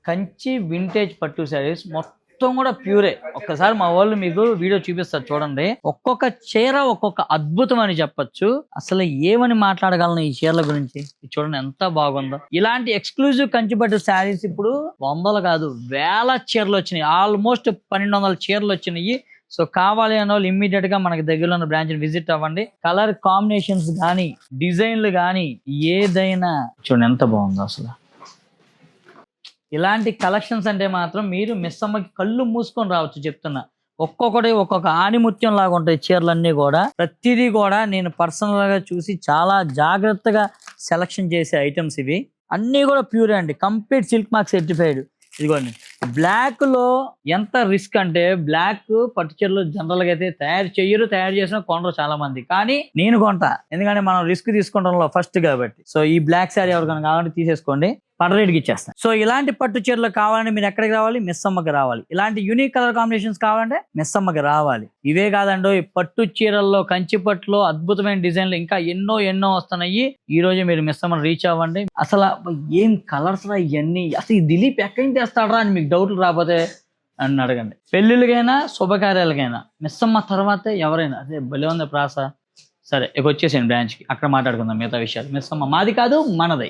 Kanchi vintage పట్టు శారీస్ మొత్తం కూడా ప్యూరే. ఒక్కసారి మా వాళ్ళు మీకు వీడియో చూపిస్తారు చూడండి. ఒక్కొక్క చీర ఒక్కొక్క అద్భుతం అని చెప్పొచ్చు. అసలు ఏమని మాట్లాడగలను ఈ చీరల గురించి. చూడండి ఎంత బాగుందో. ఇలాంటి ఎక్స్క్లూజివ్ కంచి పట్టు శారీస్ ఇప్పుడు వందలు కాదు వేల చీరలు వచ్చినాయి. ఆల్మోస్ట్ 1200 చీరలు వచ్చినాయి. సో కావాలి అన్న వాళ్ళు ఇమ్మీడియట్ గా మనకి దగ్గరలో ఉన్న బ్రాంచ్ విజిట్ అవ్వండి. కలర్ కాంబినేషన్స్ కానీ డిజైన్లు కానీ ఏదైనా చూడండి ఎంత బాగుందో అసలు. ఇలాంటి కలెక్షన్స్ అంటే మాత్రం మీరు మిస్ అమ్మకి కళ్ళు మూసుకొని రావచ్చు చెప్తున్నా. ఒక్కొక్కటి ఒక్కొక్క ఆణిముత్యం లాగా ఉంటాయి చీరలన్నీ కూడా. ప్రతిదీ కూడా నేను పర్సనల్ గా చూసి చాలా జాగ్రత్తగా సెలక్షన్ చేసే ఐటమ్స్ ఇవి. అన్నీ కూడా ప్యూర్ అండి, కంప్లీట్ సిల్క్ మార్క్ సర్టిఫైడ్. ఇదిగోండి బ్లాక్ లో ఎంత రిస్క్ అంటే, బ్లాక్ పట్టు చీరలు జనరల్ గా అయితే తయారు చేసిన కొనరు చాలా మంది. కానీ నేను కొంటా, ఎందుకంటే మనం రిస్క్ తీసుకుంటాంలో ఫస్ట్ కాబట్టి. సో ఈ బ్లాక్ శారీ ఎవరికైనా కావాలంటే తీసేసుకోండి, పడరేట్కి ఇచ్చేస్తాను. సో ఇలాంటి పట్టు చీరలు కావాలంటే మీరు ఎక్కడికి రావాలి? మిస్ అమ్మకి రావాలి. ఇలాంటి యూనిక్ కలర్ కాంబినేషన్స్ కావాలంటే మిస్ అమ్మకి రావాలి. ఇవే కాదండి, పట్టు చీరల్లో కంచి పట్టులో అద్భుతమైన డిజైన్లు ఇంకా ఎన్నో వస్తున్నాయి. ఈ రోజు మీరు మిస్ అమ్మని రీచ్ అవ్వండి. అసలు ఏం కలర్స్ రా ఇవన్నీ, అసలు ఈ దిలీప్ ఎక్కడి నుంచి తెస్తాడరా అని మీకు డౌట్లు రాకపోతే అని అడగండి. పెళ్ళిళ్ళకైనా శుభకార్యాలకైనా మిస్ అమ్మ తర్వాతే ఎవరైనా. అదే భలే ఉంది ప్రాస. సరే ఇక వచ్చేసాను బ్రాంచ్కి, అక్కడ మాట్లాడుకుందాం మిగతా విషయాలు. మిస్ అమ్మ మాది కాదు మనది.